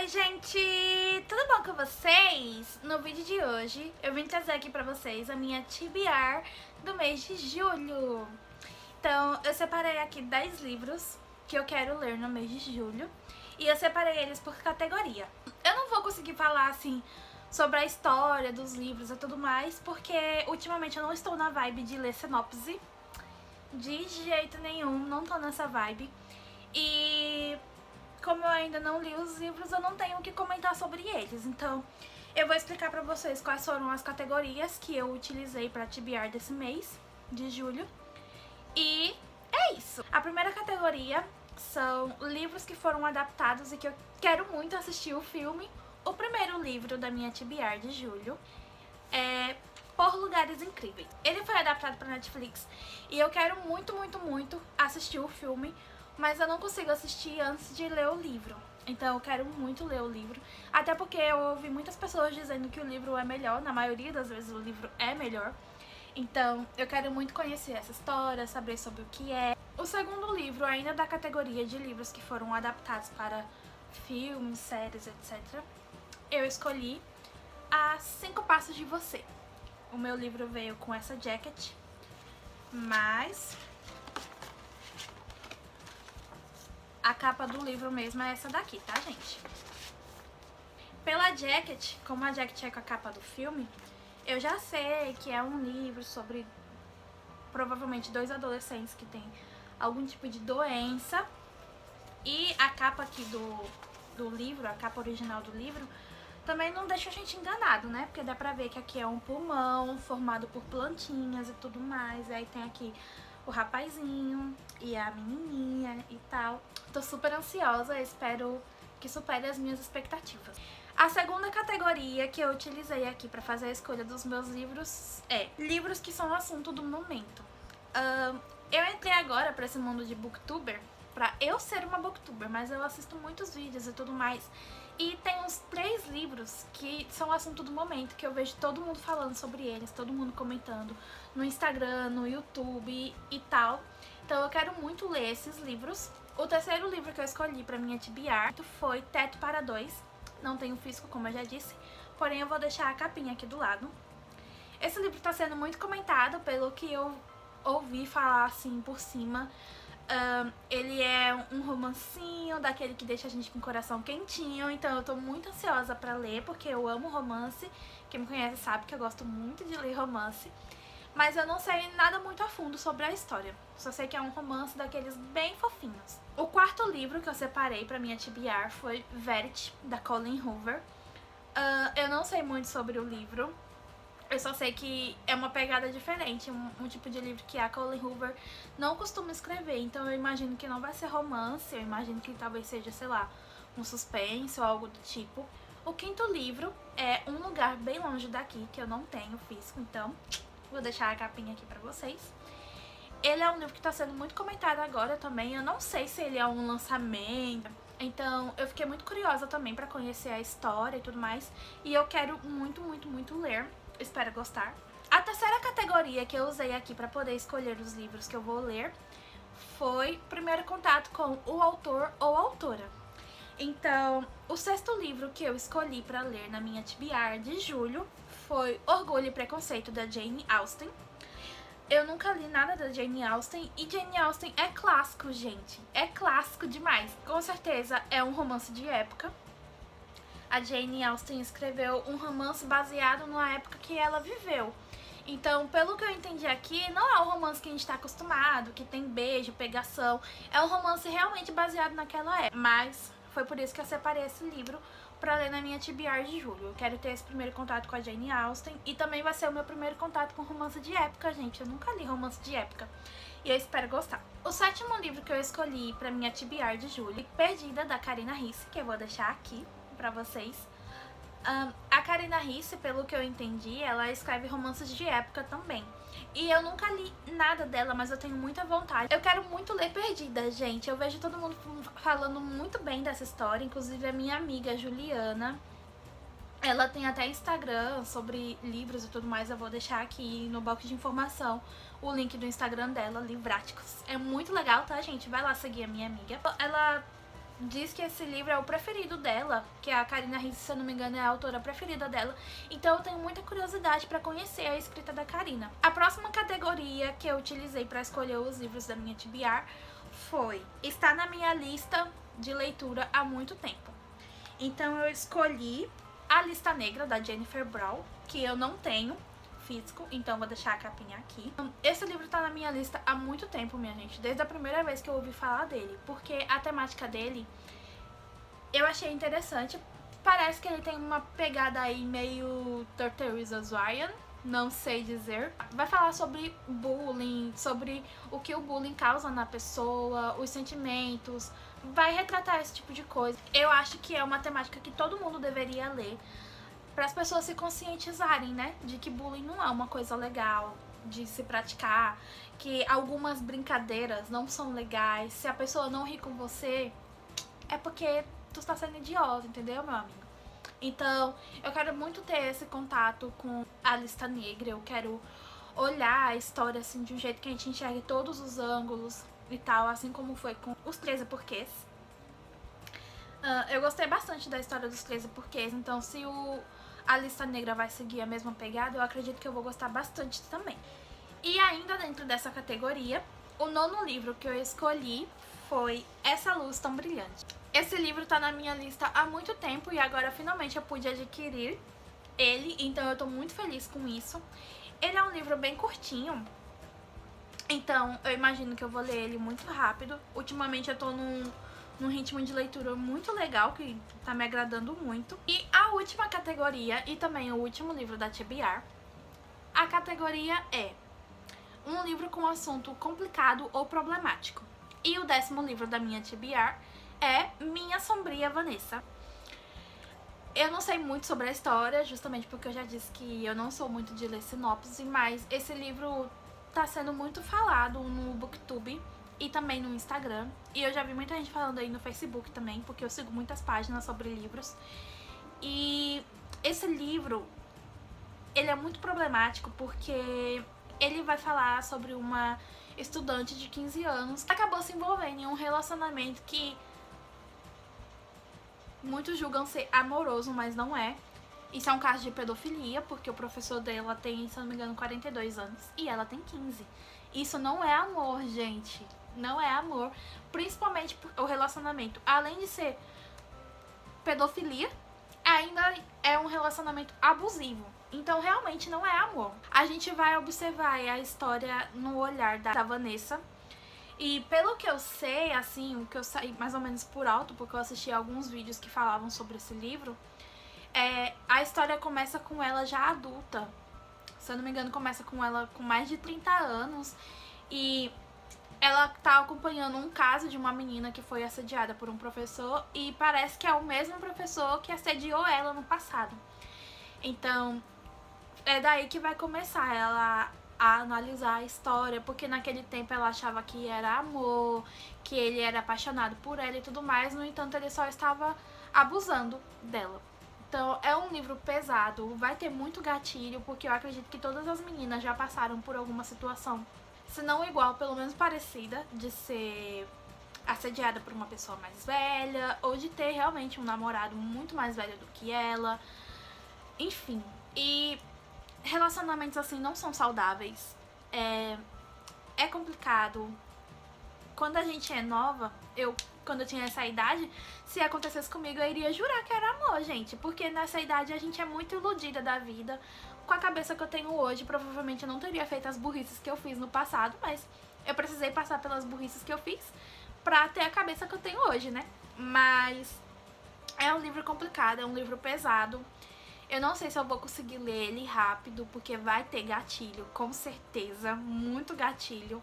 Oi gente, tudo bom com vocês? No vídeo de hoje eu vim trazer aqui pra vocês a minha TBR do mês de julho. Então eu separei aqui 10 livros que eu quero ler no mês de julho e eu separei eles por categoria. Eu não vou conseguir falar assim sobre a história dos livros e tudo mais, porque ultimamente eu não estou na vibe de ler sinopse, de jeito nenhum, não tô nessa vibe. E como eu ainda não li os livros, eu não tenho o que comentar sobre eles. Então, eu vou explicar pra vocês quais foram as categorias que eu utilizei pra TBR desse mês, de julho. E é isso. A primeira categoria são livros que foram adaptados e que eu quero muito assistir o filme. O primeiro livro da minha TBR de julho é Por Lugares Incríveis. Ele foi adaptado pra Netflix e eu quero muito, muito, muito assistir o filme, mas eu não consigo assistir antes de ler o livro. Então eu quero muito ler o livro, até porque eu ouvi muitas pessoas dizendo que o livro é melhor, na maioria das vezes o livro é melhor. Então eu quero muito conhecer essa história, saber sobre o que é. O segundo livro, ainda da categoria de livros que foram adaptados para filmes, séries, etc., eu escolhi A 5 Passos de Você. O meu livro veio com essa jacket, mas a capa do livro mesmo é essa daqui, tá, gente? Pela jacket, como a jacket é com a capa do filme, eu já sei que é um livro sobre provavelmente dois adolescentes que têm algum tipo de doença. E a capa aqui do livro, a capa original do livro, também não deixa a gente enganado, né? Porque dá pra ver que aqui é um pulmão formado por plantinhas e tudo mais. Aí tem aqui o rapazinho e a menininha e tal. Tô super ansiosa, espero que supere as minhas expectativas. A segunda categoria que eu utilizei aqui pra fazer a escolha dos meus livros é livros que são assunto do momento. Eu entrei agora pra esse mundo de booktuber pra eu ser uma booktuber, mas eu assisto muitos vídeos e tudo mais. E tem uns 3 livros que são assunto do momento, que eu vejo todo mundo falando sobre eles, todo mundo comentando no Instagram, no YouTube e tal. Então eu quero muito ler esses livros. O terceiro livro que eu escolhi pra minha TBR foi Teto para Dois. Não tem o físico, como eu já disse, porém eu vou deixar a capinha aqui do lado. Esse livro tá sendo muito comentado, pelo que eu ouvi falar assim por cima. Ele é um romancinho, daquele que deixa a gente com o coração quentinho, então eu tô muito ansiosa pra ler, porque eu amo romance. Quem me conhece sabe que eu gosto muito de ler romance, mas eu não sei nada muito a fundo sobre a história, só sei que é um romance daqueles bem fofinhos. O quarto livro que eu separei pra minha TBR foi Verity, da Colleen Hoover. Eu não sei muito sobre o livro, eu só sei que é uma pegada diferente, um tipo de livro que a Colleen Hoover não costuma escrever, então eu imagino que não vai ser romance, eu imagino que talvez seja, sei lá, um suspense ou algo do tipo. O quinto livro é Um Lugar Bem Longe Daqui, que eu não tenho físico, então vou deixar a capinha aqui pra vocês. Ele é um livro que tá sendo muito comentado agora também, eu não sei se ele é um lançamento, então eu fiquei muito curiosa também pra conhecer a história e tudo mais, e eu quero muito, muito, muito ler. Espero gostar. A terceira categoria que eu usei aqui para poder escolher os livros que eu vou ler foi primeiro contato com o autor ou autora. Então, o sexto livro que eu escolhi para ler na minha TBR de julho foi Orgulho e Preconceito, da Jane Austen. Eu nunca li nada da Jane Austen e Jane Austen é clássico, gente. É clássico demais. Com certeza é um romance de época. A Jane Austen escreveu um romance baseado numa época que ela viveu. Então, pelo que eu entendi aqui, não é um romance que a gente tá acostumado, que tem beijo, pegação. É um romance realmente baseado naquela época. Mas foi por isso que eu separei esse livro pra ler na minha TBR de julho. Eu quero ter esse primeiro contato com a Jane Austen e também vai ser o meu primeiro contato com romance de época, gente. Eu nunca li romance de época e eu espero gostar. O sétimo livro que eu escolhi pra minha TBR de julho, Perdida, da Karina Risse, que eu vou deixar aqui pra vocês. A Karina Risse, pelo que eu entendi, ela escreve romances de época também. E eu nunca li nada dela, mas eu tenho muita vontade. Eu quero muito ler Perdida, gente. Eu vejo todo mundo falando muito bem dessa história, inclusive a minha amiga Juliana. Ela tem até Instagram sobre livros e tudo mais. Eu vou deixar aqui no box de informação o link do Instagram dela, Livráticos. É muito legal, tá, gente? Vai lá seguir a minha amiga. Ela diz que esse livro é o preferido dela, que a Karina Ricci, se eu não me engano, é a autora preferida dela. Então eu tenho muita curiosidade para conhecer a escrita da Karina. A próxima categoria que eu utilizei para escolher os livros da minha TBR está na minha lista de leitura há muito tempo. Então eu escolhi A Lista Negra, da Jennifer Brown, que eu não tenho físico, então vou deixar a capinha aqui. Esse livro tá na minha lista há muito tempo, minha gente, desde a primeira vez que eu ouvi falar dele, porque a temática dele eu achei interessante. Parece que ele tem uma pegada aí meio Teresa Ryan, não sei dizer. Vai falar sobre bullying, sobre o que o bullying causa na pessoa, os sentimentos, vai retratar esse tipo de coisa. Eu acho que é uma temática que todo mundo deveria ler, para as pessoas se conscientizarem, né, de que bullying não é uma coisa legal de se praticar, que algumas brincadeiras não são legais. Se a pessoa não ri com você, é porque tu está sendo idiota, entendeu, meu amigo? Então, eu quero muito ter esse contato com A Lista Negra, eu quero olhar a história assim de um jeito que a gente enxergue todos os ângulos e tal, assim como foi com Os 13 Porquês. Eu gostei bastante da história dos 13 Porquês, então se A Lista Negra vai seguir a mesma pegada, eu acredito que eu vou gostar bastante também. E ainda dentro dessa categoria, o 9º livro que eu escolhi foi Essa Luz Tão Brilhante. Esse livro tá na minha lista há muito tempo e agora finalmente eu pude adquirir ele, então eu tô muito feliz com isso. Ele é um livro bem curtinho, então eu imagino que eu vou ler ele muito rápido. Ultimamente eu tô num ritmo de leitura muito legal, que tá me agradando muito. E a última categoria, e também o último livro da TBR, a categoria é um livro com assunto complicado ou problemático. E o 10º livro da minha TBR é Minha Sombria Vanessa. Eu não sei muito sobre a história, justamente porque eu já disse que eu não sou muito de ler sinopse, mas esse livro tá sendo muito falado no BookTube e também no Instagram. E eu já vi muita gente falando aí no Facebook também, porque eu sigo muitas páginas sobre livros. E esse livro, ele é muito problemático porque ele vai falar sobre uma estudante de 15 anos que acabou se envolvendo em um relacionamento que muitos julgam ser amoroso, mas não é. Isso é um caso de pedofilia, porque o professor dela tem, se não me engano, 42 anos e ela tem 15. Isso não é amor, gente. Não é amor. Principalmente porque o relacionamento, além de ser pedofilia, ainda é um relacionamento abusivo. Então, realmente não é amor. A gente vai observar a história no olhar da Vanessa. E pelo que eu sei, assim, o que eu saí mais ou menos por alto, porque eu assisti alguns vídeos que falavam sobre esse livro, a história começa com ela já adulta. Se eu não me engano, começa com ela com mais de 30 anos. E ela tá acompanhando um caso de uma menina que foi assediada por um professor. E parece que é o mesmo professor que assediou ela no passado. Então, é daí que vai começar ela a analisar a história, porque naquele tempo ela achava que era amor, que ele era apaixonado por ela e tudo mais, no entanto ele só estava abusando dela. Então é um livro pesado, vai ter muito gatilho, porque eu acredito que todas as meninas já passaram por alguma situação, se não igual, pelo menos parecida, de ser assediada por uma pessoa mais velha, ou de ter realmente um namorado muito mais velho do que ela, enfim. E relacionamentos assim não são saudáveis, é complicado. Quando a gente é nova, quando eu tinha essa idade, se acontecesse comigo eu iria jurar que era amor, gente, porque nessa idade a gente é muito iludida da vida. Com a cabeça que eu tenho hoje, provavelmente eu não teria feito as burrices que eu fiz no passado, mas eu precisei passar pelas burrices que eu fiz pra ter a cabeça que eu tenho hoje, né? Mas é um livro complicado, é um livro pesado. Eu não sei se eu vou conseguir ler ele rápido, porque vai ter gatilho, com certeza, muito gatilho.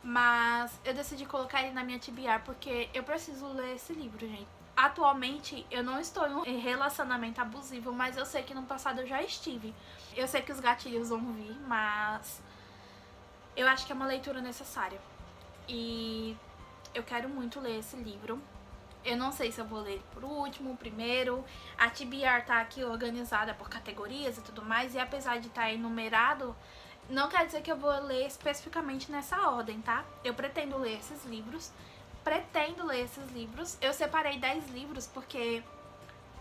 Mas eu decidi colocar ele na minha TBR porque eu preciso ler esse livro, gente. Atualmente eu não estou em um relacionamento abusivo, mas eu sei que no passado eu já estive. Eu sei que os gatilhos vão vir, mas eu acho que é uma leitura necessária. E eu quero muito ler esse livro. Eu não sei se eu vou ler por último, primeiro. A TBR tá aqui organizada por categorias e tudo mais, e apesar de estar enumerado, não quer dizer que eu vou ler especificamente nessa ordem, tá? Eu pretendo ler esses livros, pretendo ler esses livros. Eu separei 10 livros porque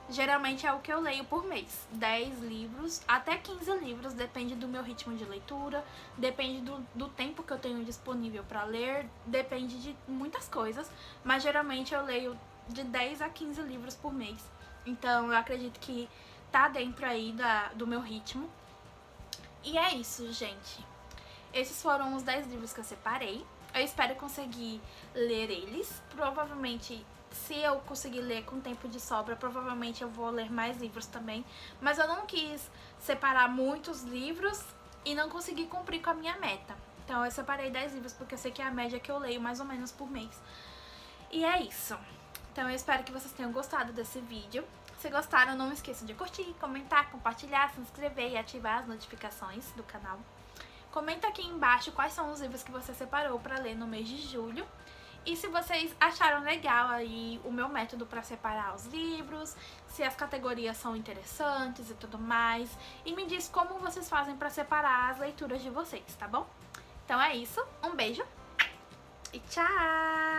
geralmente é o que eu leio por mês. 10 livros, até 15 livros, depende do meu ritmo de leitura, depende do tempo que eu tenho disponível para ler, depende de muitas coisas, mas geralmente eu leio de 10 a 15 livros por mês. Então eu acredito que tá dentro aí do meu ritmo. E é isso, gente. Esses foram os 10 livros que eu separei. Eu espero conseguir ler eles. Provavelmente, se eu conseguir ler com tempo de sobra, provavelmente eu vou ler mais livros também. Mas eu não quis separar muitos livros e não consegui cumprir com a minha meta. Então eu separei 10 livros porque eu sei que é a média que eu leio mais ou menos por mês. E é isso. Então eu espero que vocês tenham gostado desse vídeo. Se gostaram, não esqueçam de curtir, comentar, compartilhar, se inscrever e ativar as notificações do canal. Comenta aqui embaixo quais são os livros que você separou para ler no mês de julho. E se vocês acharam legal aí o meu método para separar os livros, se as categorias são interessantes e tudo mais. E me diz como vocês fazem para separar as leituras de vocês, tá bom? Então é isso, um beijo e tchau!